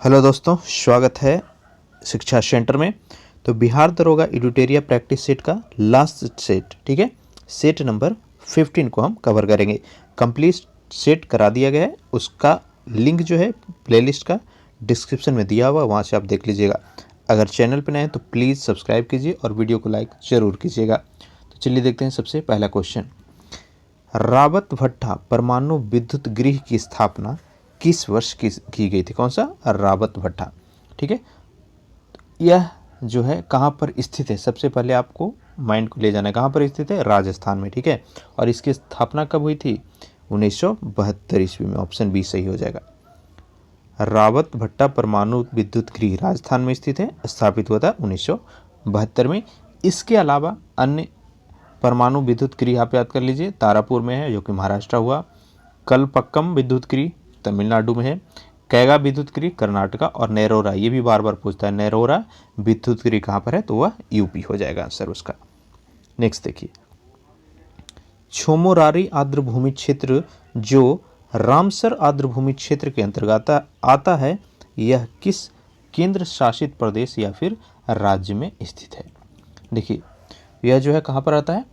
Hello दोस्तों, स्वागत है शिक्षा सेंटर में। तो बिहार दरोगा एडिटोरियल प्रैक्टिस सेट का लास्ट सेट, ठीक है, सेट नंबर 15 को हम कवर करेंगे। कंप्लीट सेट करा दिया गया है, उसका लिंक जो है प्लेलिस्ट का डिस्क्रिप्शन में दिया हुआ, वहाँ से आप देख लीजिएगा। अगर चैनल पर नए हैं तो प्लीज़ सब्सक्राइब कीजिए और वीडियो को लाइक ज़रूर कीजिएगा। तो चलिए देखते हैं सबसे पहला क्वेश्चन। रावत भट्टा परमाणु विद्युत गृह की स्थापना किस वर्ष की गई थी? कौन सा? रावत भट्टा, ठीक है। यह जो है कहाँ पर स्थित है? सबसे पहले आपको माइंड को ले जाना है, कहाँ पर स्थित है? राजस्थान में, ठीक है। और इसकी स्थापना कब हुई थी? 1972 ईस्वी में। ऑप्शन बी सही हो जाएगा। रावत भट्टा परमाणु विद्युत गृह राजस्थान में स्थित है, स्थापित हुआ था 1972 में। इसके अलावा अन्य परमाणु विद्युत गृह आप याद कर लीजिए, तारापुर में है जो कि महाराष्ट्र हुआ, कलपक्कम विद्युत गृह तमिलनाडु में है, कैगा विद्युत गृह कर्नाटका, और नेरोरा, ये भी बार बार पूछता है, नेरोरा विद्युत गृह कहाँ पर है? तो वह यूपी हो जाएगा आंसर उसका। नेक्स्ट देखिए, छोमोरारी आर्द्रभूमि क्षेत्र जो रामसर आर्द्रभूमि क्षेत्र के अंतर्गत आता है, यह किस केंद्र शासित प्रदेश या फिर राज्य में स्थित है? देखिए, यह जो है कहाँ पर आता है?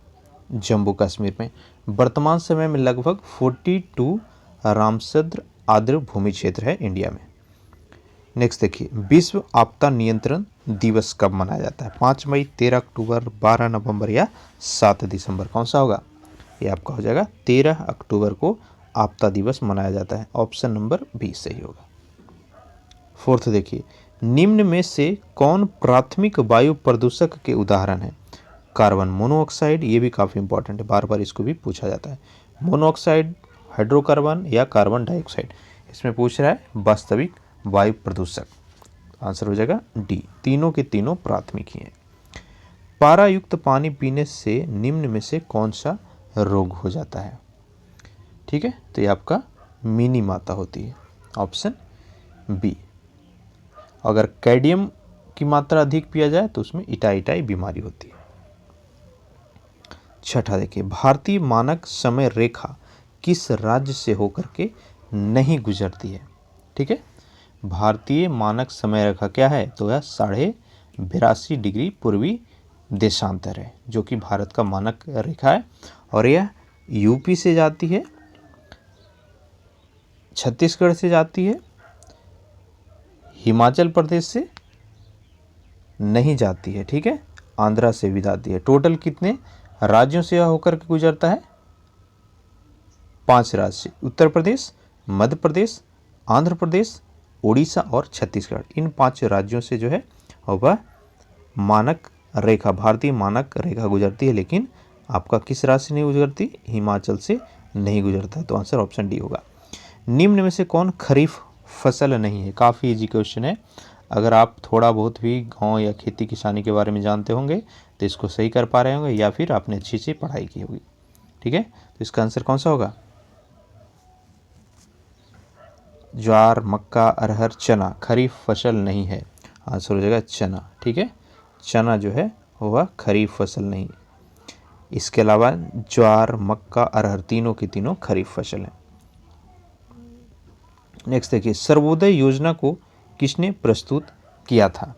जम्मू कश्मीर में। वर्तमान समय में लगभग 42 रामसर आर्द्रभूमि क्षेत्र है इंडिया में। नेक्स्ट देखिए, विश्व आपदा नियंत्रण दिवस कब मनाया जाता है? 5 मई, 13 अक्टूबर, 12 नवंबर या 7 दिसंबर? कौन सा होगा? ये आपका हो जाएगा 13 अक्टूबर को आपदा दिवस मनाया जाता है। ऑप्शन नंबर बी सही होगा। फोर्थ देखिए, निम्न में से कौन प्राथमिक वायु प्रदूषक के उदाहरण है? कार्बन मोनोऑक्साइड, ये भी काफ़ी इंपॉर्टेंट है, बार बार इसको भी पूछा जाता है। मोनोऑक्साइड, हाइड्रोकार्बन या कार्बन डाइऑक्साइड? इसमें पूछ रहा है वास्तविक वायु प्रदूषक। आंसर हो जाएगा डी, तीनों के तीनों प्राथमिक ही हैं। पारा युक्त पानी पीने से निम्न में से कौन सा रोग हो जाता है? ठीक है, तो ये आपका मिनी माता होती है। Option B. अगर कैडियम की मात्रा अधिक पिया जाए तो उसमें इटाई बीमारी होती है। छठा देखिए, भारतीय मानक समय रेखा किस राज्य से होकर के नहीं गुजरती है? ठीक है, भारतीय मानक समय रेखा क्या है? तो यह 82.5 डिग्री पूर्वी देशांतर है, जो कि भारत का मानक रेखा है। और यह यूपी से जाती है, छत्तीसगढ़ से जाती है, हिमाचल प्रदेश से नहीं जाती है, ठीक है, आंध्रा से भी जाती है। टोटल कितने राज्यों से यह होकर के गुजरता है? 5 राज्य, उत्तर प्रदेश, मध्य प्रदेश, आंध्र प्रदेश, उड़ीसा और छत्तीसगढ़। इन 5 राज्यों से जो है वह मानक रेखा, भारतीय मानक रेखा गुजरती है। लेकिन आपका किस राज्य से नहीं गुजरती? हिमाचल से नहीं गुजरता है। तो आंसर ऑप्शन डी होगा। निम्न में से कौन खरीफ फसल नहीं है? काफ़ी इजी क्वेश्चन है। अगर आप थोड़ा बहुत भी गांव या खेती किसानी के बारे में जानते होंगे तो इसको सही कर पा रहे होंगे, या फिर आपने अच्छी से पढ़ाई की होगी, ठीक है। तो इसका आंसर कौन सा होगा? ज्वार, मक्का, अरहर, चना खरीफ फसल नहीं है। आंसर हो जाएगा चना, ठीक है। चना जो है वह खरीफ फसल नहीं है। इसके अलावा ज्वार, मक्का, अरहर तीनों की तीनों खरीफ फसल हैं। नेक्स्ट देखिए, सर्वोदय योजना को किसने प्रस्तुत किया था?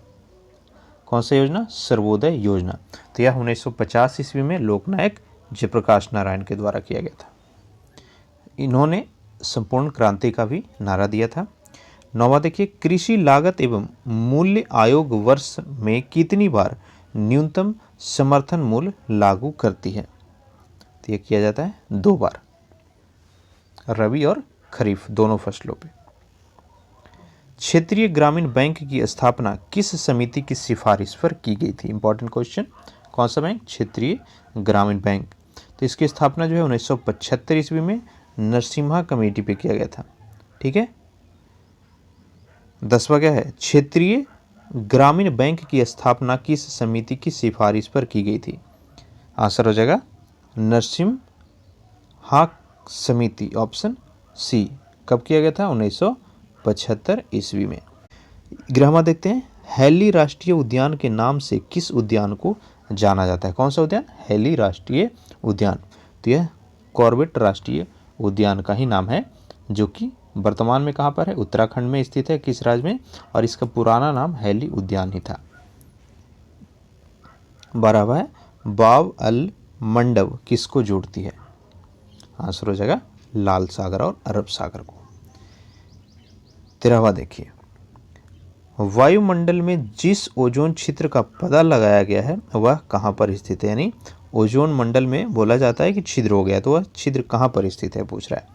कौन सा योजना? सर्वोदय योजना। तो यह 1950 ईस्वी में लोकनायक जयप्रकाश नारायण के द्वारा किया गया था। इन्होंने संपूर्ण क्रांति का भी नारा दिया था। नौवां देखिए, कृषि लागत एवं मूल्य आयोग वर्ष में कितनी बार न्यूनतम समर्थन मूल्य लागू करती है? तो यह किया जाता है 2 बार, रबी और खरीफ दोनों फसलों पे। क्षेत्रीय ग्रामीण बैंक की स्थापना किस समिति की सिफारिश पर की गई थी? Important question. कौन सा बैंक? क्षेत्रीय ग्रामीण बैंक। तो इसकी स्थापना जो है 1975 ईस्वी में नरसिम्हा कमेटी पे किया गया था, ठीक है। 10वां क्या है? क्षेत्रीय ग्रामीण बैंक की स्थापना किस समिति की सिफारिश पर की गई थी? आंसर हो जाएगा नरसिम्हा समिति, ऑप्शन सी। कब किया गया था? 1975 ईस्वी में। 11वां देखते हैं, हैली राष्ट्रीय उद्यान के नाम से किस उद्यान को जाना जाता है? कौन सा उद्यान? हैली राष्ट्रीय उद्यान। तो यह कॉर्बेट राष्ट्रीय उद्यान का ही नाम है, जो कि वर्तमान में कहाँ पर है? उत्तराखंड में स्थित है। किस राज्य में? और इसका पुराना नाम हैली उद्यान ही था। 12वां है बाब अल मंडब किसको जोड़ती है? आंसर हो जाएगा लाल सागर और अरब सागर को। 13वां देखिए, वायुमंडल में जिस ओजोन छिद्र का पता लगाया गया है वह कहाँ पर स्थित है? यानी ओजोन मंडल में बोला जाता है कि छिद्र हो गया, तो वह छिद्र कहाँ पर स्थित है पूछ रहा है।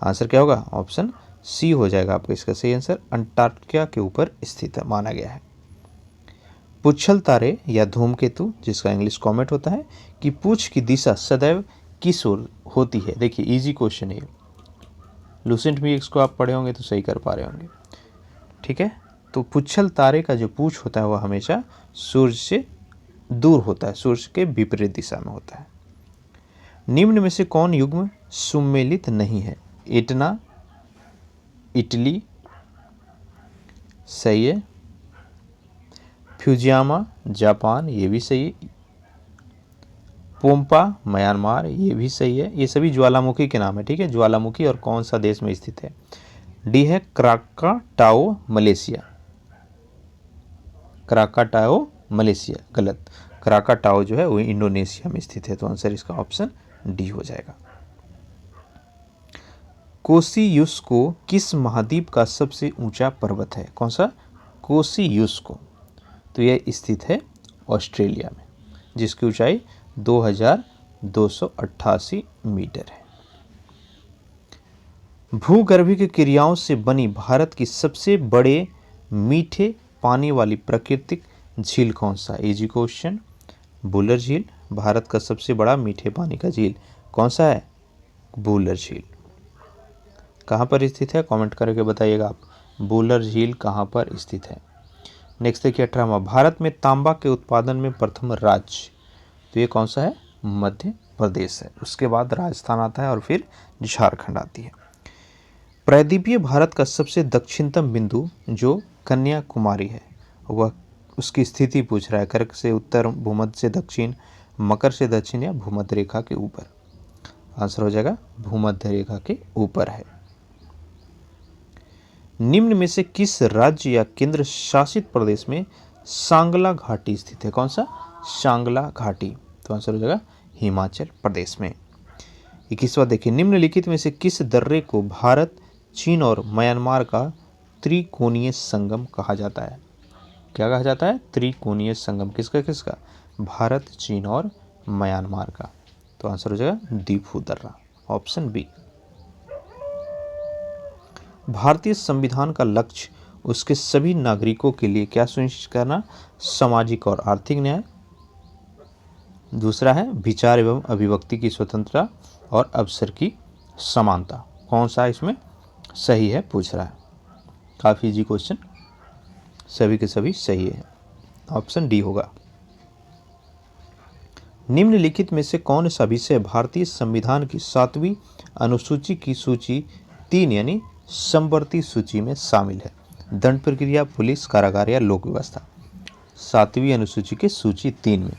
आंसर क्या होगा? ऑप्शन सी हो जाएगा आपका इसका सही आंसर। अंटार्कटिका के ऊपर स्थित है माना गया है। पुच्छल तारे या धूमकेतु, जिसका इंग्लिश कॉमेट होता है, कि पूछ की दिशा सदैव किस ओर होती है? देखिए इजी क्वेश्चन है। लूसेंट मिक्स को आप पढ़े होंगे तो सही कर पा रहे होंगे। ठीक है, तो पुच्छल तारे का जो पूछ होता है वह हमेशा सूर्य से दूर होता है, सूर्य के विपरीत दिशा में होता है। निम्न में से कौन युग्म सुमेलित नहीं है? इटना इटली सही है, फ्यूजियामा जापान ये भी सही है, पोम्पा म्यांमार ये भी सही है। ये सभी ज्वालामुखी के नाम है। ठीक है, ज्वालामुखी और कौन सा देश में स्थित है? डी है क्राकाटाओ मलेशिया। क्राकाटाओ मलेशिया गलत, क्राकाटाओ जो है वो इंडोनेशिया में स्थित है। तो आंसर इसका ऑप्शन डी हो जाएगा। कोसीयुस्को किस महाद्वीप का सबसे ऊंचा पर्वत है? कौन सा? कोसीयुस्को। तो यह स्थित है ऑस्ट्रेलिया में, जिसकी ऊंचाई 2288 मीटर है। भूगर्भिक क्रियाओं से बनी भारत की सबसे बड़े मीठे पानी वाली प्राकृतिक झील कौन सा? Easy question. बुलर झील। भारत का सबसे बड़ा मीठे पानी का झील कौन सा है? बुलर झील। कहाँ पर स्थित है? कमेंट करके बताइएगा आप, बुलर झील कहाँ पर स्थित है। नेक्स्ट देखिए 18वां, भारत में तांबा के उत्पादन में प्रथम राज्य, तो ये कौन सा है? मध्य प्रदेश है। उसके बाद राजस्थान आता है और फिर झारखंड आती है। प्रायद्वीपीय भारत का सबसे दक्षिणतम बिंदु जो कन्याकुमारी है वह उसकी स्थिति पूछ रहा है। कर्क से उत्तर, भूमध्य से दक्षिण, मकर से दक्षिण या भूमध्य रेखा के ऊपर? आंसर हो जाएगा भूमध्य रेखा के ऊपर है। निम्न में से किस राज्य या केंद्र शासित प्रदेश में सांगला घाटी स्थित है? कौन सा? सांगला घाटी। तो आंसर हो जाएगा हिमाचल प्रदेश में। 21वां देखिए, निम्नलिखित में से किस दर्रे को भारत, चीन और म्यांमार का त्रिकोणीय संगम कहा जाता है? क्या कहा जाता है? त्रिकोणीय संगम। किसका किसका? भारत, चीन और म्यांमार का। तो आंसर हो जाएगा दीफू दर्रा, ऑप्शन बी। भारतीय संविधान का लक्ष्य उसके सभी नागरिकों के लिए क्या सुनिश्चित करना? सामाजिक और आर्थिक न्याय। दूसरा है विचार एवं अभिव्यक्ति की स्वतंत्रता और अवसर की समानता। कौन सा इसमें सही है पूछ रहा है। काफ़ी इजी क्वेश्चन, सभी के सभी सही है, ऑप्शन डी होगा। निम्नलिखित में से कौन सा विषय भारतीय संविधान की 7वीं अनुसूची की सूची 3 यानी समवर्ती सूची में शामिल है? दंड प्रक्रिया, पुलिस, कारागार या लोक व्यवस्था। 7वीं अनुसूची के सूची 3 में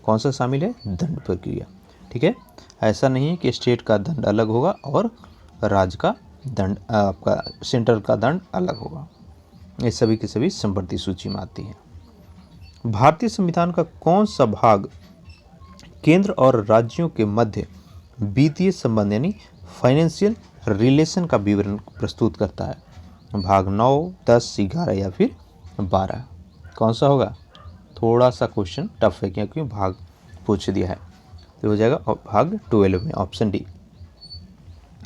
कौन सा शामिल है? दंड प्रक्रिया। ठीक है, ऐसा नहीं है कि स्टेट का दंड अलग होगा और राज्य का दंड, आपका सेंट्रल का दंड अलग होगा। ये सभी के सभी समवर्ती सूची में आती है। भारतीय संविधान का कौन सा भाग केंद्र और राज्यों के मध्य वित्तीय संबंध यानी फाइनेंशियल रिलेशन का विवरण प्रस्तुत करता है? भाग 9, 10, 11 या फिर 12? कौन सा होगा? थोड़ा सा क्वेश्चन टफ है क्योंकि भाग पूछ दिया है, तो हो जाएगा भाग 12 में, ऑप्शन डी।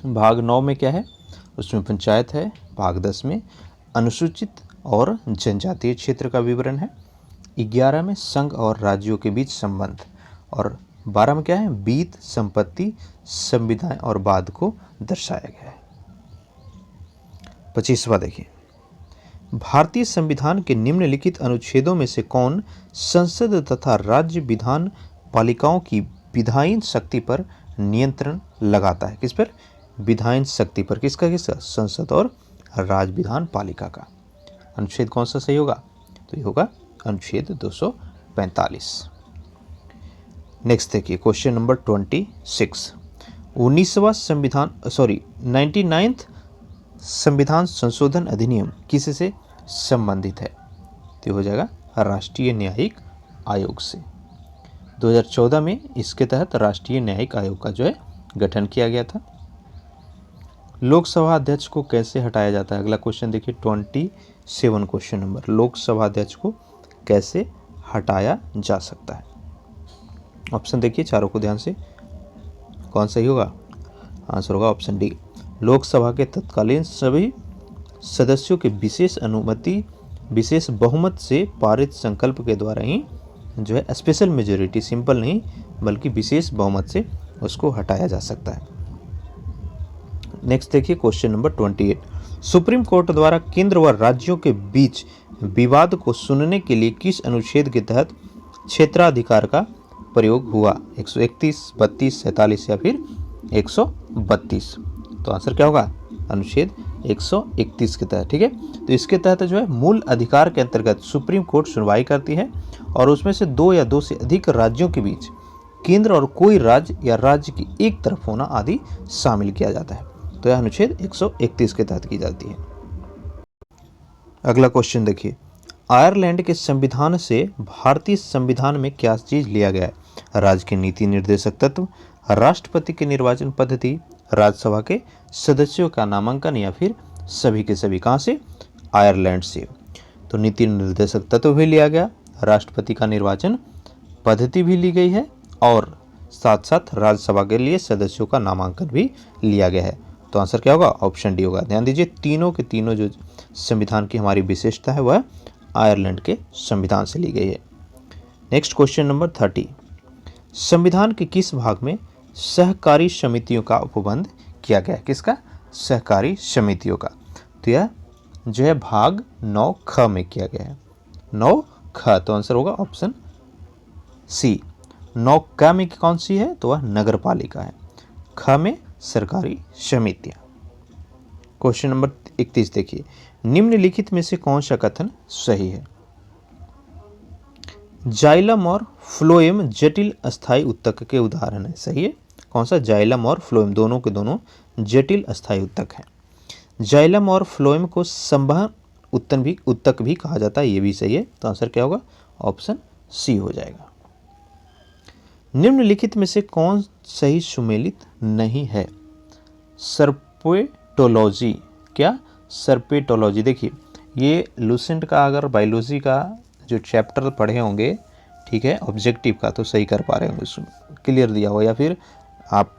भाग 9 में क्या है? उसमें पंचायत है। भाग 10 में अनुसूचित और जनजातीय क्षेत्र का विवरण है। 11 में संघ और राज्यों के बीच संबंध, और 12 में क्या है? वित्त, संपत्ति, संविधान और बाद को दर्शाया गया है। 25वां देखिए, भारतीय संविधान के निम्नलिखित अनुच्छेदों में से कौन संसद तथा राज्य विधान पालिकाओं की विधायन शक्ति पर नियंत्रण लगाता है? किस पर? विधायन शक्ति पर। किसका किसका? संसद और राज्य विधान पालिका का। अनुच्छेद कौन सा सही होगा? तो ये होगा अनुच्छेद 245। नेक्स्ट देखिए क्वेश्चन नंबर 26। 19वां संविधान 99th संविधान संशोधन अधिनियम किससे संबंधित है? तो हो जाएगा राष्ट्रीय न्यायिक आयोग से। 2014 में इसके तहत राष्ट्रीय न्यायिक आयोग का जो है गठन किया गया था। लोकसभा अध्यक्ष को कैसे हटाया जाता है? अगला क्वेश्चन देखिए 27 क्वेश्चन नंबर, लोकसभा अध्यक्ष को कैसे हटाया जा सकता है? ऑप्शन देखिए चारों को ध्यान से, कौन सही होगा? आंसर होगा ऑप्शन डी। लोकसभा के तत्कालीन सभी सदस्यों की विशेष अनुमति, विशेष बहुमत से पारित संकल्प के द्वारा ही जो है स्पेशल मेजोरिटी, सिंपल नहीं बल्कि विशेष बहुमत से उसको हटाया जा सकता है। नेक्स्ट देखिए क्वेश्चन नंबर 28, सुप्रीम कोर्ट द्वारा केंद्र व राज्यों के बीच विवाद को सुनने के लिए किस अनुच्छेद के तहत क्षेत्राधिकार का प्रयोग हुआ? 131, 32, 47 या फिर 132? तो आंसर क्या होगा? अनुच्छेद 131 के तहत। ठीक है, तो इसके तहत जो है मूल अधिकार के अंतर्गत सुप्रीम कोर्ट सुनवाई करती है और उसमें से 2 या 2 से अधिक राज्यों के बीच केंद्र और कोई राज्य या राज्य की एक तरफ होना आदि शामिल किया जाता है। तो यह अनुच्छेद 131 के तहत की जाती है। अगला क्वेश्चन देखिए, आयरलैंड के संविधान से भारतीय संविधान में क्या चीज लिया गया है? राज्य के नीति निर्देशक तत्व, राष्ट्रपति की निर्वाचन पद्धति, राज्यसभा के सदस्यों का नामांकन या फिर सभी के सभी। कहाँ से? आयरलैंड से। तो नीति निर्देशक तत्व भी लिया गया, राष्ट्रपति का निर्वाचन पद्धति भी ली गई है और साथ साथ राज्यसभा के लिए सदस्यों का नामांकन भी लिया गया है। तो आंसर क्या होगा? ऑप्शन डी होगा। ध्यान दीजिए, तीनों के तीनों जो संविधान की हमारी विशेषता है वह आयरलैंड के संविधान से ली गई है। नेक्स्ट क्वेश्चन नंबर 30, संविधान के किस भाग में सहकारी समितियों का उपबंध किया गया? किसका? सहकारी समितियों का। तो यह जो है भाग 9ख में किया गया है, 9ख। तो आंसर होगा ऑप्शन सी। 9क में कौन सी है? तो वह नगर पालिका है। ख में सरकारी समितियां। क्वेश्चन नंबर 31 देखिए, निम्नलिखित में से कौन सा कथन सही है? जाइलम और फ्लोएम जटिल अस्थायी उत्तक के उदाहरण है। सही है। कौन सा? जाइलम और फ्लोएम, दोनों के दोनों जटिल अस्थायी उत्तक हैं। जाइलम और फ्लोएम को संवहन उत्तक भी कहा जाता है, ये भी सही है। तो आंसर क्या होगा? ऑप्शन सी हो जाएगा। निम्नलिखित में से कौन सही सुमेलित नहीं है? सर्पेटोलॉजी। क्या? सर्पेटोलॉजी। देखिए, ये लूसेंट का अगर बायोलॉजी का जो चैप्टर पढ़े होंगे, ठीक है, ऑब्जेक्टिव का, तो सही कर पा रहे होंगे, उसमें क्लियर दिया हो, या फिर आप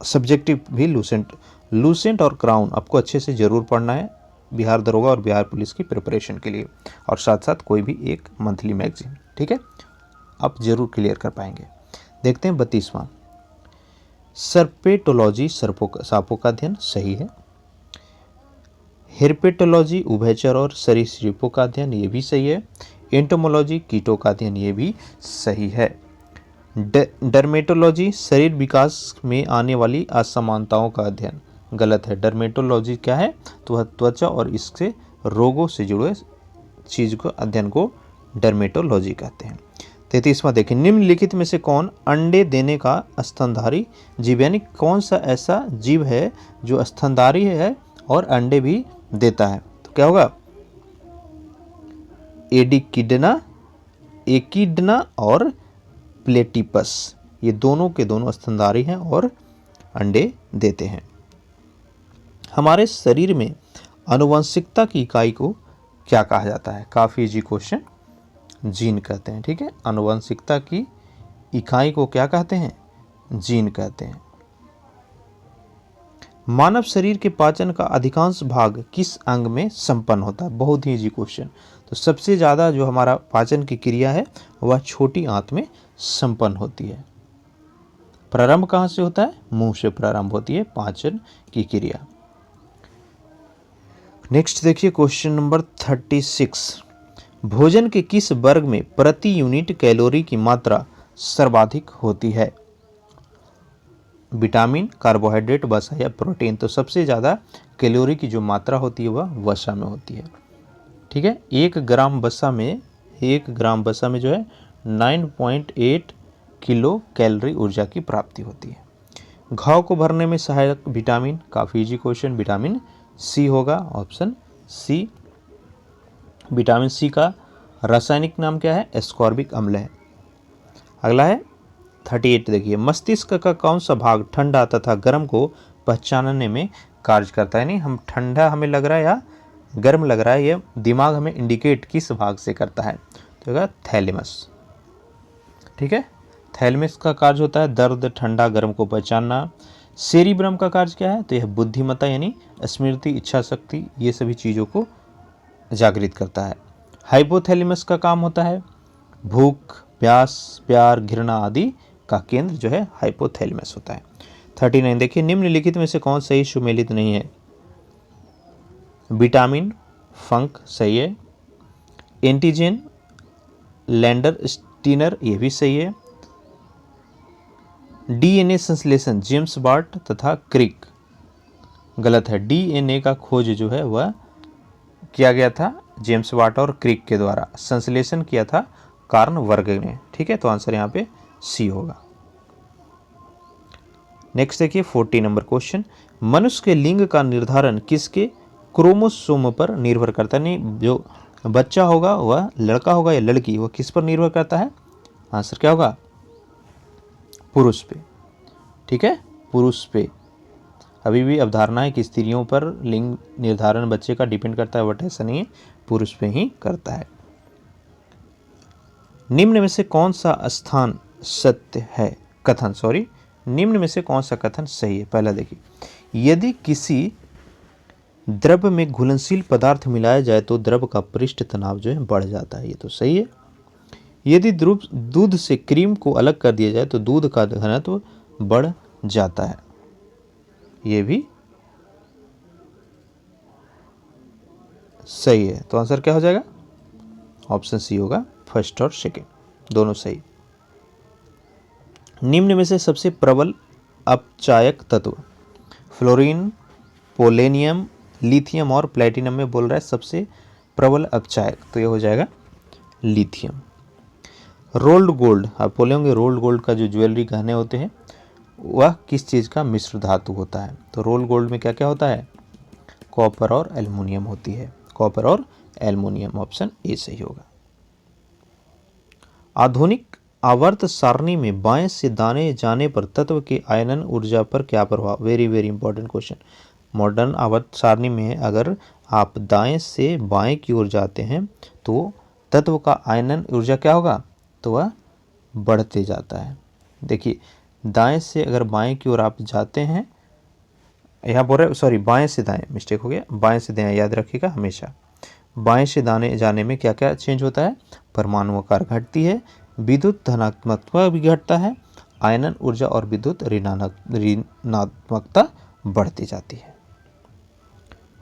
सब्जेक्टिव भी लूसेंट और क्राउन आपको अच्छे से ज़रूर पढ़ना है बिहार दरोगा और बिहार पुलिस की प्रिपरेशन के लिए, और साथ साथ कोई भी एक मंथली मैगजीन। ठीक है, आप जरूर क्लियर कर पाएंगे। देखते हैं 32वां, सर्पेटोलॉजी सांपों का अध्ययन। सही है। हेर्पेटोलॉजी उभयचर और सरीसृपों का अध्ययन, ये भी सही है। एंटोमोलॉजी कीटों का अध्ययन, ये भी सही है। डर्मेटोलॉजी शरीर विकास में आने वाली असमानताओं का अध्ययन, गलत है। डर्मेटोलॉजी क्या है? तो वह त्वचा और इससे रोगों से जुड़े चीज को अध्ययन को डर्मेटोलॉजी कहते हैं। 33वां देखें, निम्नलिखित में से कौन अंडे देने का स्तनधारी जीव, यानी कौन सा ऐसा जीव है जो स्तनधारी है और अंडे भी देता है? तो क्या होगा? एकिडना और प्लेटिपस, ये दोनों के दोनों स्तनधारी हैं और अंडे देते हैं। हमारे शरीर में आनुवंशिकता की इकाई को क्या कहा जाता है? काफी इजी क्वेश्चन, जीन कहते हैं। ठीक है, आनुवंशिकता की इकाई को क्या कहते हैं? जीन कहते हैं। मानव शरीर के पाचन का अधिकांश भाग किस अंग में संपन्न होता है? बहुत ही इजी क्वेश्चन। तो सबसे ज़्यादा जो हमारा पाचन की क्रिया है वह छोटी आंत में संपन्न होती है। प्रारंभ कहाँ से होता है? मुंह से प्रारंभ होती है पाचन की क्रिया। नेक्स्ट देखिए क्वेश्चन नंबर 36, भोजन के किस वर्ग में प्रति यूनिट कैलोरी की मात्रा सर्वाधिक होती है? विटामिन, कार्बोहाइड्रेट, वसा या प्रोटीन? तो सबसे ज़्यादा कैलोरी की जो मात्रा होती है वह वसा में होती है। ठीक है, 1 ग्राम वसा में जो है 9.8 किलो कैलोरी ऊर्जा की प्राप्ति होती है। घाव को भरने में सहायक विटामिन, काफ़ी इजी क्वेश्चन, विटामिन सी होगा, ऑप्शन सी। विटामिन सी का रासायनिक नाम क्या है? एस्कॉर्बिक अम्ल है। अगला है 38, देखिए मस्तिष्क का कौन सा भाग ठंडा तथा गर्म को पहचानने में कार्य करता है? यानी हम ठंडा हमें लग रहा है या गर्म लग रहा है, ये दिमाग हमें इंडिकेट किस भाग से करता है? तो होगा थैलेमस। ठीक है, थैलेमस का कार्य होता है दर्द, ठंडा, गर्म को पहचानना। सेरिब्रम का कार्य क्या है? तो यह बुद्धिमत्ता यानी स्मृति, इच्छा शक्ति, ये सभी चीज़ों को जागृत करता है। हाइपोथैलेमस का काम होता है भूख, प्यास, प्यार, घृणा आदि का केंद्र जो है हाइपोथैलेमस होता है। 39, देखिए निम्नलिखित में से कौन सही सुमेलित नहीं है? विटामिन फंक सही है, एंटीजन लैंडर स्टीनर ये भी सही है, डीएनए संश्लेषण जेम्स बार्ट तथा क्रिक गलत है। डीएनए का खोज जो है वह किया गया था जेम्स वाट और क्रिक के द्वारा, संश्लेषण किया था कार्ल वर्ग ने। ठीक है, तो आंसर यहाँ पे सी होगा। नेक्स्ट देखिए 40 नंबर क्वेश्चन, मनुष्य के लिंग का निर्धारण किसके क्रोमोसोम पर निर्भर करता है? नहीं, जो बच्चा होगा वह लड़का होगा या लड़की, वह किस पर निर्भर करता है? आंसर क्या होगा? पुरुष पे। ठीक है, पुरुष पे। अभी भी अवधारणा है कि स्त्रियों पर लिंग निर्धारण बच्चे का डिपेंड करता है, बट ऐसा नहीं है, पुरुष पे ही करता है। निम्न में से कौन सा स्थान सत्य है? कथन, सॉरी, निम्न में से कौन सा कथन सही है? पहला देखिए, यदि किसी द्रव में घुलनशील पदार्थ मिलाया जाए तो द्रव का पृष्ठ तनाव जो है बढ़ जाता है, ये तो सही है। यदि दूध से क्रीम को अलग कर दिया जाए तो दूध का घनत्व बढ़ जाता है, ये भी सही है। तो आंसर क्या हो जाएगा? ऑप्शन सी होगा, फर्स्ट और सेकंड दोनों सही। निम्न में से सबसे प्रबल अपचायक तत्व? फ्लोरीन, पोलेनियम, लिथियम और प्लेटिनम में बोल रहा है सबसे प्रबल अपचायक, तो ये हो जाएगा लिथियम। रोल्ड गोल्ड, आप बोले होंगे रोल्ड गोल्ड का जो ज्वेलरी गहने होते हैं वह किस चीज़ का मिश्र धातु होता है? तो रोल्ड गोल्ड में क्या क्या होता है? कॉपर और एल्युमिनियम होती है, कॉपर और एल्युमिनियम, ऑप्शन ए सही होगा। आधुनिक आवर्त सारणी में बाएं से दाएं जाने पर तत्व के आयनन ऊर्जा पर क्या प्रभाव? Very very important question. Modern आवर्त सारणी में अगर आप दाएं से बाएं की ओर जाते हैं तो तत्व का आयनन ऊर्जा क्या होगा? तो वह बढ़ते जाता है। देखिए, दाएं से अगर बाएं की ओर आप जाते हैं, यहाँ बोल रहे, सॉरी, बाएं से दाएं, मिस्टेक हो गया, बाएं से दाएं याद रखिएगा हमेशा। बाएं से दाएं जाने में क्या क्या चेंज होता है? परमाणु आकार घटती है, विद्युत धनात्मकता भी घटता है, आयनन ऊर्जा और विद्युत ऋणात्मकता बढ़ती जाती है।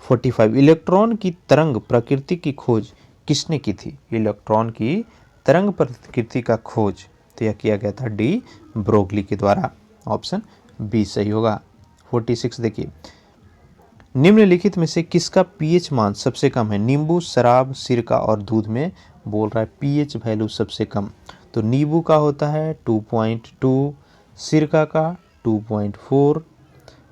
45, इलेक्ट्रॉन की तरंग प्रकृति की खोज किसने की थी? इलेक्ट्रॉन की तरंग प्रकृति का खोज तो यह किया गया था डी ब्रोगली के द्वारा, ऑप्शन बी सही होगा। 46 देखिए, निम्नलिखित में से किसका पीएच मान सबसे कम है? नींबू, शराब, सिरका और दूध में बोल रहा है पीएच वैल्यू सबसे कम, तो नींबू का होता है 2.2, सिरका का 2.4,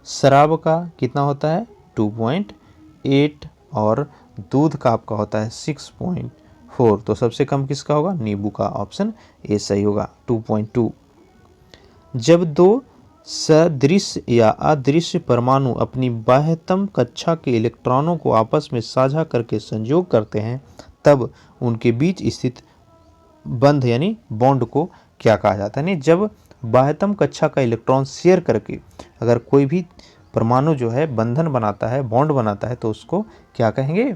शराब का कितना होता है 2.8 और दूध का आपका होता है 6.4, तो सबसे कम किसका होगा? नींबू का, ऑप्शन ए सही होगा 2.2। जब दो सदृश या अदृश्य परमाणु अपनी बाह्यतम कक्षा के इलेक्ट्रॉनों को आपस में साझा करके संयोग करते हैं तब उनके बीच स्थित बंध यानी बॉन्ड को क्या कहा जाता है? यानी जब बाह्यतम कक्षा का इलेक्ट्रॉन शेयर करके अगर कोई भी परमाणु जो है बंधन बनाता है, बॉन्ड बनाता है, तो उसको क्या कहेंगे?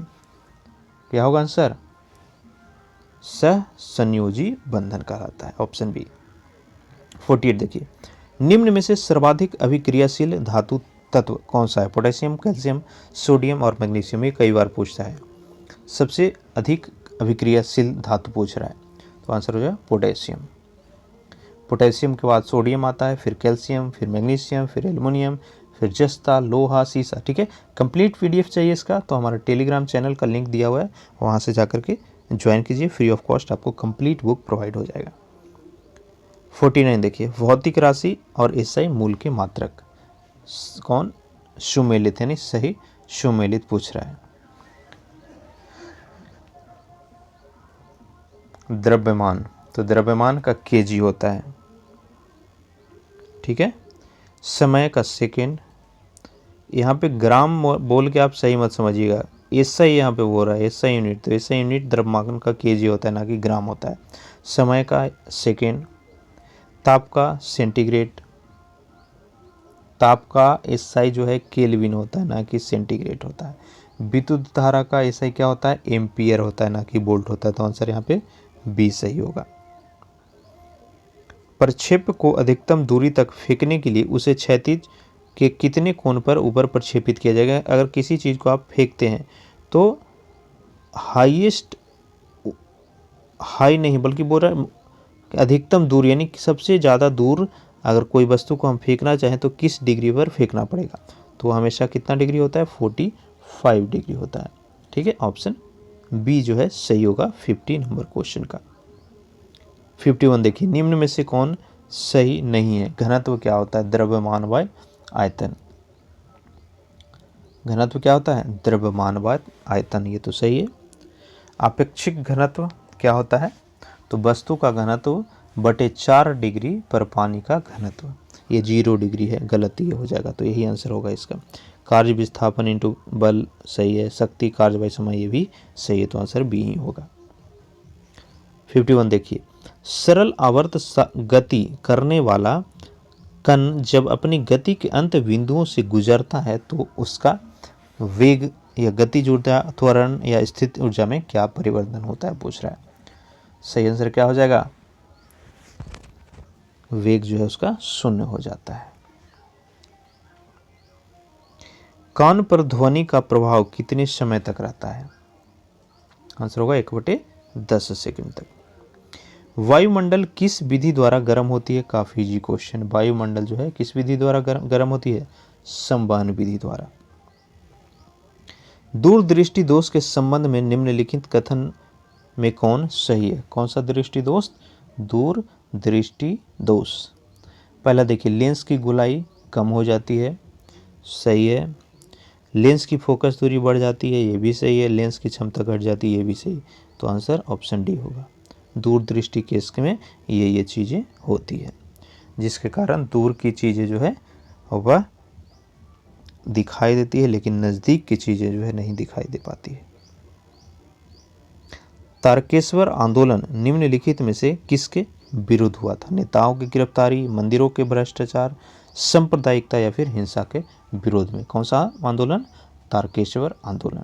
क्या होगा आंसर? सहसंयोजी बंधन कहलाता है, ऑप्शन बी। 48 देखिए, निम्न में से सर्वाधिक अभिक्रियाशील धातु तत्व कौन सा है? पोटेशियम, कैल्शियम, सोडियम और मैग्नीशियम, ये कई बार पूछता है। सबसे अधिक अभिक्रियाशील धातु पूछ रहा है, तो आंसर हो जाएगा पोटेशियम। पोटेशियम के बाद सोडियम आता है, फिर कैल्शियम, फिर मैग्नीशियम, फिर एल्युमिनियम, फिर जस्ता, लोहा, सीसा। ठीक है, कंप्लीट पीडीएफ चाहिए इसका तो हमारा टेलीग्राम चैनल का लिंक दिया हुआ है, वहाँ से जाकर के ज्वाइन कीजिए, फ्री ऑफ कॉस्ट आपको कंप्लीट बुक प्रोवाइड हो जाएगा। 49 देखिए, भौतिक राशि और एसआई मूल के मात्रक कौन सुमेलित यानी सही सुमेलित पूछ रहा है। द्रव्यमान, तो द्रव्यमान का केजी होता है, ठीक है। समय का सेकेंड, यहाँ पे ग्राम बोल के आप सही मत समझिएगा, एसआई यहाँ पे बोल रहा है, एसआई यूनिट, तो एसआई यूनिट द्रव्यमान का केजी होता है, ना कि ग्राम होता है। समय का सेकेंड, ताप का सेंटीग्रेड, ताप का एसआई जो है केल्विन होता है, ना कि सेंटीग्रेड होता है। विद्युत धारा का एसआई क्या होता है, एम्पियर होता है, ना कि वोल्ट होता है। तो आंसर यहाँ पे बी सही होगा। प्रक्षेप को अधिकतम दूरी तक फेंकने के लिए उसे क्षैतिज के कितने कोण पर ऊपर प्रक्षेपित किया जाएगा। अगर किसी चीज़ को आप फेंकते हैं तो हाईएस्ट, हाई नहीं बल्कि बोल रहा है अधिकतम दूर, यानी कि सबसे ज़्यादा दूर अगर कोई वस्तु को हम फेंकना चाहें तो किस डिग्री पर फेंकना पड़ेगा। तो हमेशा कितना डिग्री होता है, 45 डिग्री होता है, ठीक है। ऑप्शन बी जो है सही होगा 50 नंबर क्वेश्चन का। 51 देखिए, निम्न में से कौन सही नहीं है। घनत्व क्या होता है, द्रव्यमान बाय आयतन। घनत्व क्या होता है, द्रव्यमान बाय आयतन, ये तो सही है। आपेक्षिक घनत्व क्या होता है, तो वस्तु का घनत्व बटे 4 डिग्री पर पानी का घनत्व, ये 0 डिग्री है, गलत ये हो जाएगा, तो यही आंसर होगा इसका। कार्य विस्थापन इंटू बल सही है, शक्ति कार्य बाय समय ये भी सही है, तो आंसर बी ही होगा। 51 देखिए, सरल आवर्त गति करने वाला कण जब अपनी गति के अंत बिंदुओं से गुजरता है तो उसका वेग या गतिज ऊर्जा, त्वरण या स्थित ऊर्जा में क्या परिवर्तन होता है, पूछ रहा है। सही आंसर क्या हो जाएगा, वेग जो है उसका 0 हो जाता है। कान पर ध्वनि का प्रभाव कितने समय तक रहता है, आंसर होगा 1/10 सेकंड तक। वायुमंडल किस विधि द्वारा गर्म होती है, काफी इजी क्वेश्चन। वायुमंडल जो है किस विधि द्वारा गर्म होती है, संवहन विधि द्वारा। दूरदृष्टि दोष के संबंध में निम्नलिखित कथन में कौन सही है। कौन सा दृष्टि दोष, दूरदृष्टि दोष। पहला देखिए, लेंस की गोलाई कम हो जाती है, सही है। लेंस की फोकस दूरी बढ़ जाती है, ये भी सही है। लेंस की क्षमता घट जाती है, ये भी सही। तो आंसर ऑप्शन डी होगा। दूरदृष्टि केस में ये चीज़ें होती है, जिसके कारण दूर की चीज़ें जो है वह दिखाई देती है, लेकिन नज़दीक की चीज़ें जो है नहीं दिखाई दे पाती है। तारकेश्वर आंदोलन निम्नलिखित में से किसके विरुद्ध हुआ था। नेताओं की गिरफ्तारी, मंदिरों के भ्रष्टाचार, सांप्रदायिकता या फिर हिंसा के विरोध में। कौन सा आंदोलन, तारकेश्वर आंदोलन।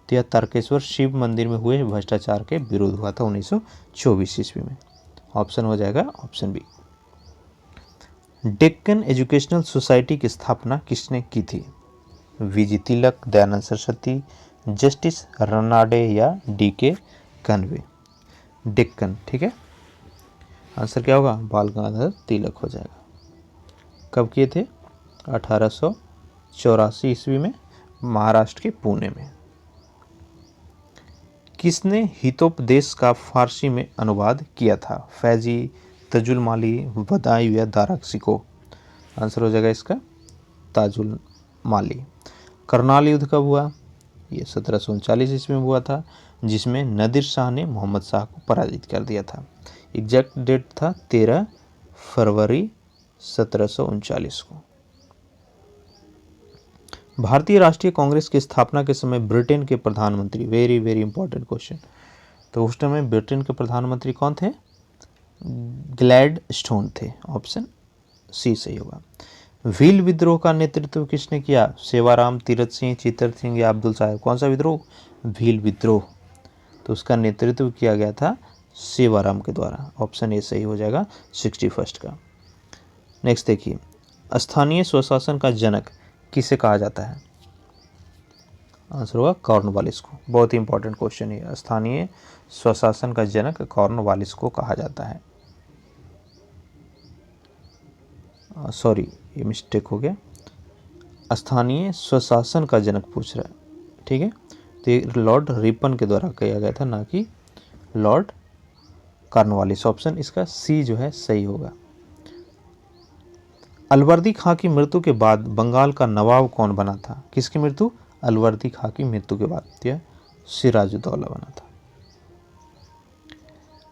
तो यह तारकेश्वर शिव मंदिर में हुए भ्रष्टाचार के विरोध हुआ था 1924 ईस्वी में। ऑप्शन हो जाएगा ऑप्शन बी। डेक्कन एजुकेशनल सोसाइटी की स्थापना किसने की थी। वीजी तिलक, दयानंद सरस्वती, जस्टिस रनाडे या डी.के. कन्वे। डेक्कन, ठीक है, आंसर क्या होगा, बाल गंगाधर तिलक हो जाएगा। कब किए थे, 1884 ईस्वी में, महाराष्ट्र के पुणे में। किसने हितोपदेश का फारसी में अनुवाद किया था। फैजी, तजुल माली, बदायूं या दारासिको। आंसर हो जाएगा इसका ताजुल माली। करनाल युद्ध कब हुआ, ये 1739 ईस्वी में हुआ था, जिसमें नदीर शाह ने मोहम्मद शाह को पराजित कर दिया था। एग्जैक्ट डेट था 13 फरवरी 1739 को। भारतीय राष्ट्रीय कांग्रेस की स्थापना के समय ब्रिटेन के प्रधानमंत्री, वेरी वेरी इंपॉर्टेंट क्वेश्चन, तो उस समय ब्रिटेन के प्रधानमंत्री कौन थे, ग्लैडस्टोन थे। ऑप्शन सी सही होगा। भील विद्रोह का नेतृत्व किसने किया, सेवाराम, तीरथ सिंह, चित्तर सिंह या अब्दुल साहेब। कौन सा विद्रोह, भील विद्रोह, तो उसका नेतृत्व किया गया था सेवाराम के द्वारा। ऑप्शन ए सही हो जाएगा 61 का। नेक्स्ट देखिए, स्थानीय स्वशासन का जनक किसे कहा जाता है, आंसर होगा कॉर्नवालिस को। बहुत ही इंपॉर्टेंट क्वेश्चन है, स्थानीय स्वशासन का जनक कॉर्नवालिस को कहा जाता है। सॉरी, ये मिस्टेक हो गया, स्थानीय स्वशासन का जनक पूछ रहा है, ठीक है। तो ये लॉर्ड रिपन के द्वारा किया गया था, ना कि लॉर्ड कॉर्नवालिस। ऑप्शन इसका सी जो है सही होगा। अलवर्दी खां की मृत्यु के बाद बंगाल का नवाब कौन बना था। किसकी मृत्यु, अलवर्दी खां की मृत्यु के बाद यह सिराजुद्दौला बना था।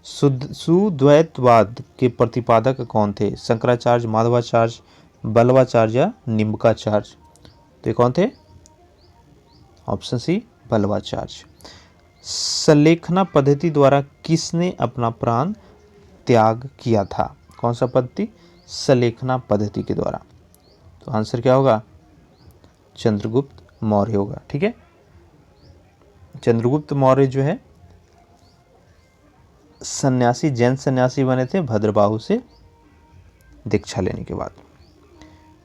सुद्वैतवाद के प्रतिपादक कौन थे? शंकराचार्य, माधवाचार्य, बल्लवाचार्य या निम्बकाचार्य? तो ये कौन थे? Option C Vallabhacharya. सलेखना पद्धति द्वारा किसने अपना प्राण त्याग किया था? कौन सा पद्धति? सलेखना पद्धति के द्वारा। तो आंसर क्या होगा? चंद्रगुप्त मौर्य होगा। ठीक है, चंद्रगुप्त मौर्य जो है सन्यासी, जैन सन्यासी बने थे भद्रबाहु से दीक्षा लेने के बाद।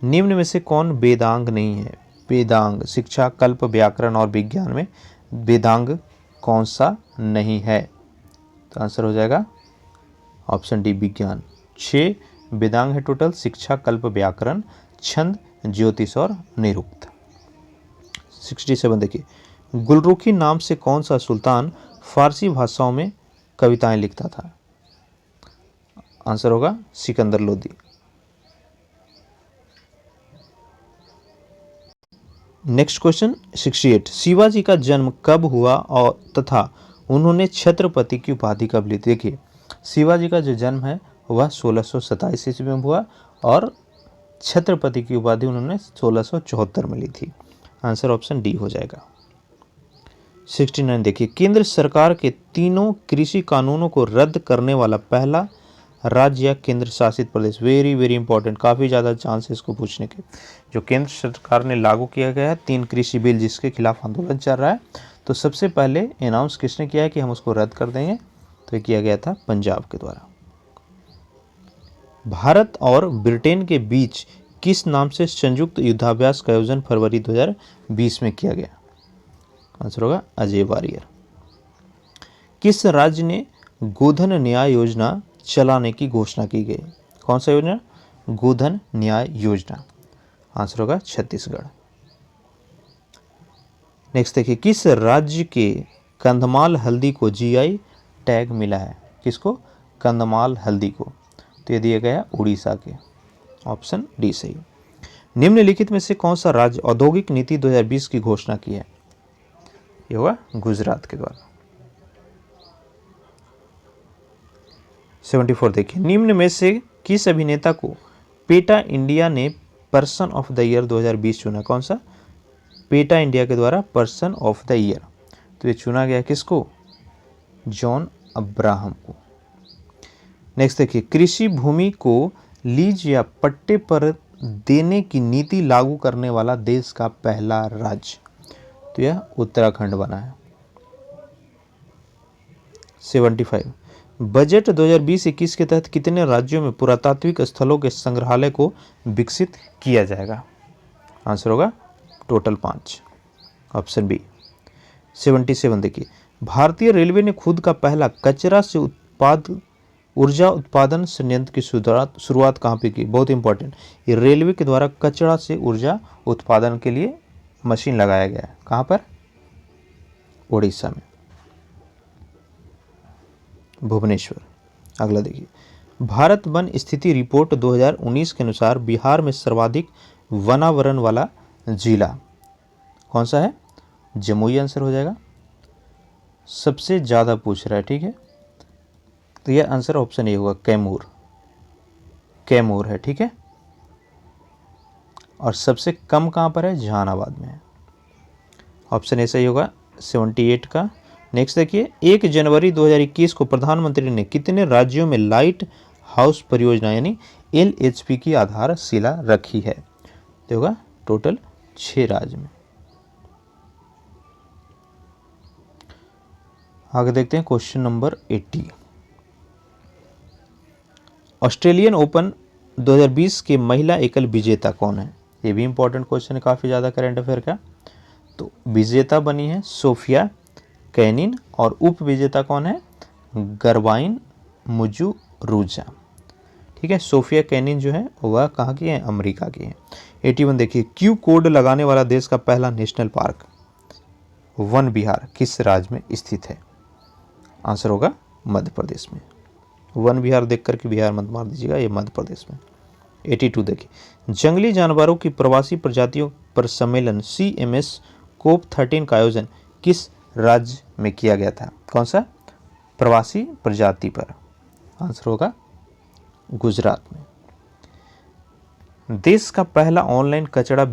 निम्न में से कौन वेदांग नहीं है? वेदांग शिक्षा, कल्प, व्याकरण और विज्ञान में वेदांग कौन सा नहीं है? तो आंसर हो जाएगा ऑप्शन डी विज्ञान। 6 वेदांग है टोटल, शिक्षा, कल्प, व्याकरण, छंद, ज्योतिष और निरुक्त। 67 देखिए, गुलरुखी नाम से कौन सा सुल्तान फारसी भाषाओं में कविताएं लिखता था? आंसर होगा सिकंदर लोदी। नेक्स्ट क्वेश्चन 68, शिवाजी का जन्म कब हुआ और तथा उन्होंने छत्रपति की उपाधि कब ली? देखिए, शिवाजी का जो जन्म है वह 1627 ईस्वी में हुआ और छत्रपति की उपाधि उन्होंने 1674 में ली थी। आंसर ऑप्शन डी हो जाएगा। 69 देखिए, केंद्र सरकार के तीनों कृषि कानूनों को रद्द करने वाला पहला राज्य या केंद्र शासित प्रदेश? वेरी वेरी इंपॉर्टेंट, काफ़ी ज़्यादा चांस है इसको पूछने के। जो केंद्र सरकार ने लागू किया गया है 3 कृषि बिल जिसके खिलाफ आंदोलन चल रहा है, तो सबसे पहले अनाउंस किसने किया है कि हम उसको रद्द कर देंगे? तो ये किया गया था पंजाब के द्वारा। भारत और ब्रिटेन के बीच किस नाम से संयुक्त युद्धाभ्यास का आयोजन फरवरी 2020 में किया गया? आंसर होगा अजय वारियर। किस राज्य ने गोधन न्याय योजना चलाने की घोषणा की गई? कौन सा योजना? गोधन न्याय योजना। आंसर होगा छत्तीसगढ़। नेक्स्ट देखिए, किस राज्य के कंधमाल हल्दी को जीआई टैग मिला है? किसको? कंधमाल हल्दी को। तो ये दिया गया उड़ीसा के। ऑप्शन डी सही। निम्नलिखित में से कौन सा राज्य औद्योगिक नीति 2020 की घोषणा की है? ये होगा गुजरात के द्वारा। 74 देखिए, निम्न में से किस अभिनेता को पेटा इंडिया ने पर्सन ऑफ द ईयर 2020 चुना? कौन सा? पेटा इंडिया के द्वारा पर्सन ऑफ द ईयर। तो ये चुना गया किसको? जॉन अब्राहम को। नेक्स्ट देखिए, कृषि भूमि को लीज या पट्टे पर देने की नीति लागू करने वाला देश का पहला राज्य? तो यह उत्तराखंड बना है। 75 बजट 2020-21 के तहत कितने राज्यों में पुरातात्विक स्थलों के संग्रहालय को विकसित किया जाएगा? आंसर होगा टोटल 5। Option B. 77 देखिए, भारतीय रेलवे ने खुद का पहला कचरा से ऊर्जा उत्पादन संयंत्र की शुरुआत कहाँ पे की? बहुत इंपॉर्टेंट, ये रेलवे के द्वारा कचरा से ऊर्जा उत्पादन के लिए मशीन लगाया गया है। कहाँ पर? उड़ीसा में, भुवनेश्वर। अगला देखिए, भारत वन स्थिति रिपोर्ट 2019 के अनुसार बिहार में सर्वाधिक वनावरण वाला जिला कौन सा है? जमुई आंसर हो जाएगा। सबसे ज़्यादा पूछ रहा है, ठीक है, तो यह आंसर ऑप्शन ए होगा कैमूर। कैमूर है, ठीक है। और सबसे कम कहाँ पर है? जहानाबाद में है। ऑप्शन ए सही होगा 78 का। नेक्स्ट देखिए, 1 जनवरी 2021 को प्रधानमंत्री ने कितने राज्यों में लाइट हाउस परियोजना यानी LHP की आधारशिला रखी है? तो होगा टोटल 6 राज्य में। आगे देखते हैं क्वेश्चन नंबर 80। ऑस्ट्रेलियन ओपन 2020 के महिला एकल विजेता कौन है? ये भी इंपॉर्टेंट क्वेश्चन है, काफ़ी ज़्यादा करंट अफेयर का। तो विजेता बनी है सोफिया कैनिन और उप विजेता कौन है? गरवाइन मुजुरुजा। ठीक है, सोफिया कैनिन जो है वह कहाँ की है? अमेरिका की है। 81 देखिए, क्यू कोड लगाने वाला देश का पहला नेशनल पार्क वन विहार किस राज्य में स्थित है? आंसर होगा मध्य प्रदेश में। वन विहार देख करके बिहार मत मार दीजिएगा, ये मध्य प्रदेश में। 82 देखिए, जंगली जानवरों की प्रवासी प्रजातियों पर सम्मेलन CMS COP13 का आयोजन किस राज्य में किया गया था? कौन सा? प्रवासी प्रजाति पर। आंसर होगा गुजरात में। देश का पहला ऑनलाइन कचरा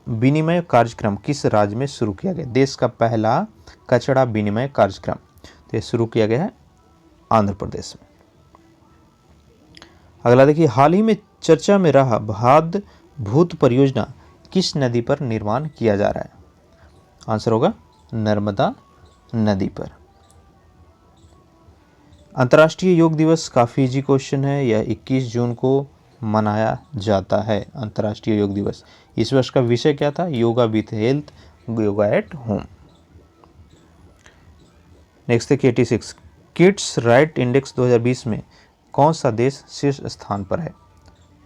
विनिमय कार्यक्रम किस राज्य में शुरू किया गया? देश का पहला कचरा विनिमय कार्यक्रम तो ये शुरू किया गया है आंध्र प्रदेश में। अगला देखिए, हाल ही में चर्चा में रहा भाद भूत परियोजना किस नदी पर निर्माण किया जा रहा है? आंसर होगा नर्मदा नदी पर। अंतर्राष्ट्रीय योग दिवस काफ़ी इजी क्वेश्चन है। यह 21 जून को मनाया जाता है अंतर्राष्ट्रीय योग दिवस। इस वर्ष का विषय क्या था? Yoga with health, yoga at home. Next देखिए 86, किड्स राइट इंडेक्स 2020 में कौन सा देश शीर्ष स्थान पर है?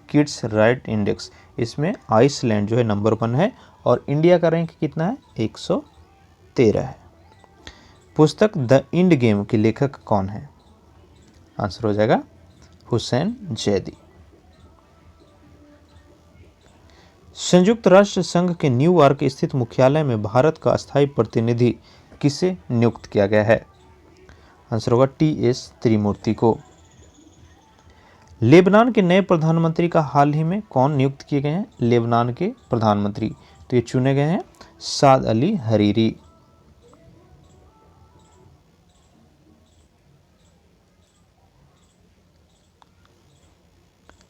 किड्स राइट इंडेक्स, इसमें आइसलैंड जो है नंबर 1 है और इंडिया का रैंक कितना है? 113 है। पुस्तक द इंड गेम के लेखक कौन है? आंसर हो जाएगा हुसैन जैदी। संयुक्त राष्ट्र संघ के न्यूयॉर्क स्थित मुख्यालय में भारत का अस्थायी प्रतिनिधि किसे नियुक्त किया गया है? आंसर होगा TS त्रिमूर्ति को। लेबनान के नए प्रधानमंत्री का हाल ही में कौन नियुक्त किए गए हैं? लेबनान के प्रधानमंत्री तो ये चुने गए हैं साद अली हरीरी।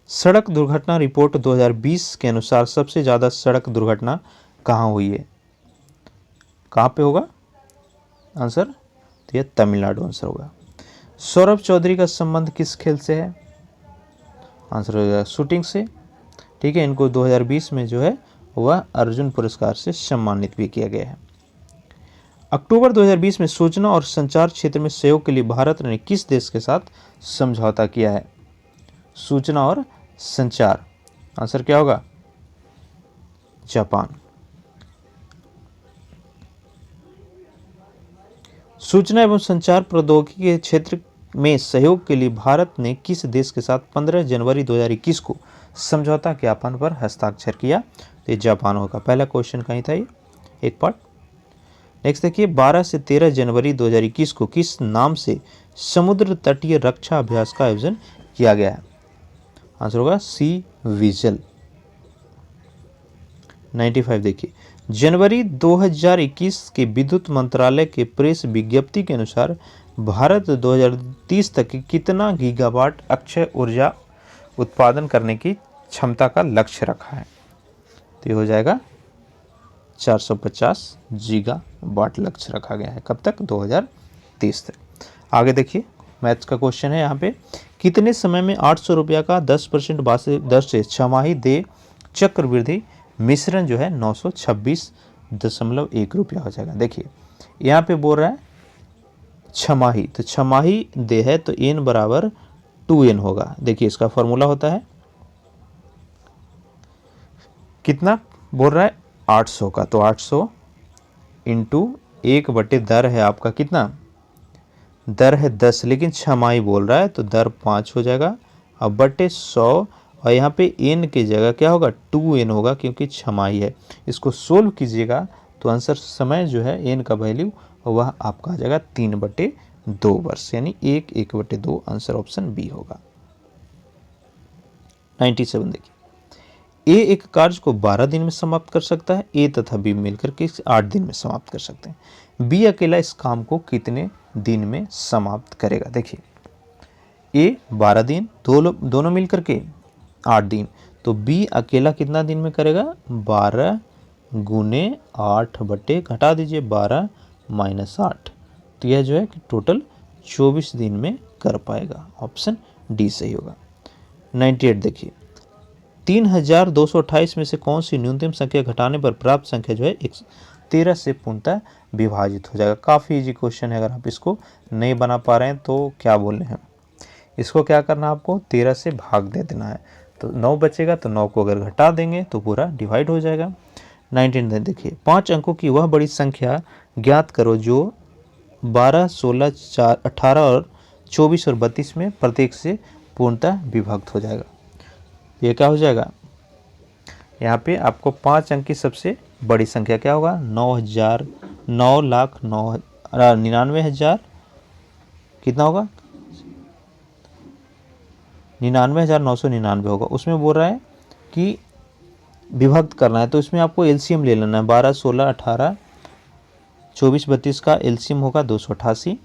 सड़क दुर्घटना रिपोर्ट 2020 के अनुसार सबसे ज़्यादा सड़क दुर्घटना कहाँ हुई है? कहाँ पे होगा आंसर? तो यह तमिलनाडु आंसर होगा। सौरभ चौधरी का संबंध किस खेल से है? आंसर होगा शूटिंग से। ठीक है, इनको 2020 में जो है वह अर्जुन पुरस्कार से सम्मानित भी किया गया है। अक्टूबर 2020 में सूचना और संचार क्षेत्र में सहयोग के लिए भारत ने किस देश के साथ समझौता किया है? सूचना और संचार, आंसर क्या होगा? जापान। सूचना एवं संचार प्रौद्योगिकी के क्षेत्र में सहयोग के लिए भारत ने किस देश के साथ 15 जनवरी 2021 को समझौता ज्ञापन पर हस्ताक्षर किया? तो ये जापान होगा। पहला क्वेश्चन कहीं था ये एक पार्ट। नेक्स्ट देखिए, 12 से 13 जनवरी 2021 को किस नाम से समुद्र तटीय रक्षा अभ्यास का आयोजन किया गया है? आंसर होगा सी विजिल। 95 देखिए, जनवरी 2021 के विद्युत मंत्रालय के प्रेस विज्ञप्ति के अनुसार भारत 2030 तक कितना गीगावाट अक्षय ऊर्जा उत्पादन करने की क्षमता का लक्ष्य रखा है? तो ये हो जाएगा 450 गीगावाट लक्ष्य रखा गया है। कब तक? 2030 तक। आगे देखिए, मैथ्स का क्वेश्चन है यहाँ पे, कितने समय में 800 रुपया का 10% दर से छमाही देय चक्रवृद्धि मिश्रण जो है 926.1 रुपया हो जाएगा। देखिए यहाँ पे बोल रहा है छमाही, तो छमाही दे है तो n बराबर 2n होगा। देखिए इसका फॉर्मूला होता है कितना बोल रहा है? 800 का, तो 800 इंटू 1 दर है आपका कितना? दर है 10, लेकिन छमाही बोल रहा है तो दर 5 हो जाएगा। अब बटे 100 और यहाँ पे n की जगह क्या होगा? 2n होगा क्योंकि छमाही है। इसको सोल्व कीजिएगा तो आंसर समय जो है n का वैल्यू वह आपका आ जाएगा 3/2 वर्ष, यानी 1/2। आंसर ऑप्शन बी होगा। 97 देखिए, ए एक कार्य को 12 दिन में समाप्त कर सकता है, ए तथा बी मिलकर के 8 दिन में समाप्त कर सकते हैं। बी अकेला इस काम को कितने दिन में समाप्त करेगा? देखिए ए 12 दिन, दोनों मिलकर के 8 दिन, तो बी अकेला कितना दिन में करेगा? 12 गुने 8 बटे घटा दीजिए 12 माइनस 8, तो यह जो है कि टोटल 24 दिन में कर पाएगा। ऑप्शन डी सही होगा। 98 देखिए, 3228 में से कौन सी न्यूनतम संख्या घटाने पर प्राप्त संख्या जो है 13 से पूर्णतः विभाजित हो जाएगा। काफ़ी इजी क्वेश्चन है, अगर आप इसको नहीं बना पा रहे हैं तो क्या बोल रहे हैं, इसको क्या करना है आपको? 13 से भाग दे देना है, तो 9 बचेगा, तो 9 को अगर घटा देंगे तो पूरा डिवाइड हो जाएगा। 19 देखिए, 5 अंकों की वह बड़ी संख्या ज्ञात करो जो 12, 16, 18 और 24 और 32 में प्रत्येक से पूर्णतः विभक्त हो जाएगा। ये क्या हो जाएगा? यहाँ पे आपको 5 अंक की सबसे बड़ी संख्या क्या होगा, 9,99,000 कितना होगा, 99,999 होगा। उसमें बोल रहा है कि विभक्त करना है, तो इसमें आपको एलसीएम ले लेना है। 12, 16, 18, 24, 32 का एलसीएम होगा 288।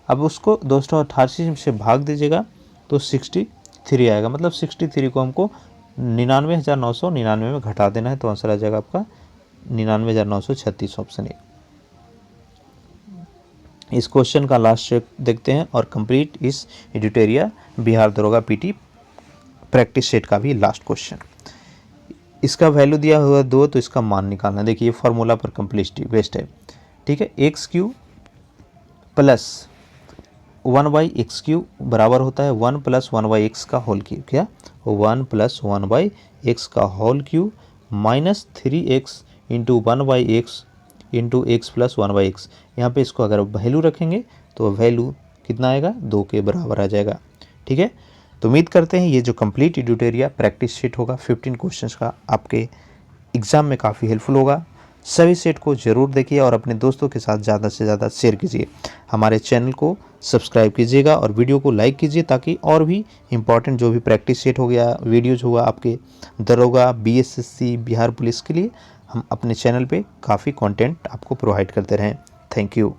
अब उसको 288 से भाग दीजिएगा तो 63 आएगा। मतलब 63 को हमको 99,999 में घटा देना है, तो आंसर आ जाएगा आपका 99,936, ऑप्शन ए। इस क्वेश्चन का लास्ट देखते हैं और कंप्लीट इस एडिटोरिया बिहार दरोगा पीटी प्रैक्टिस सेट का भी लास्ट क्वेश्चन। इसका वैल्यू दिया हुआ 2, तो इसका मान निकालना। देखिए फॉर्मूला पर कम्प्लीट बेस्ट है, ठीक है। x³ प्लस 1/x³ बराबर होता है 1 + 1/x का होल क्यूब। क्या, 1 + 1/x का whole cube minus 3x into 1/x into x + 1/x। यहाँ पे इसको अगर वैल्यू रखेंगे तो वैल्यू कितना आएगा, 2 के बराबर आ जाएगा, ठीक है। तो उम्मीद करते हैं ये जो कंप्लीट एडिटोरिया प्रैक्टिस शीट होगा 15 क्वेश्चंस का, आपके एग्ज़ाम में काफ़ी हेल्पफुल होगा। सभी सेट को ज़रूर देखिए और अपने दोस्तों के साथ ज़्यादा से ज़्यादा शेयर कीजिए। हमारे चैनल को सब्सक्राइब कीजिएगा और वीडियो को लाइक कीजिए, ताकि और भी इम्पॉर्टेंट जो भी प्रैक्टिस सेट हो गया, वीडियोज हुआ आपके दरोगा, बीएसएससी, बिहार पुलिस के लिए, हम अपने चैनल पे काफ़ी कंटेंट आपको प्रोवाइड करते रहें। Thank you.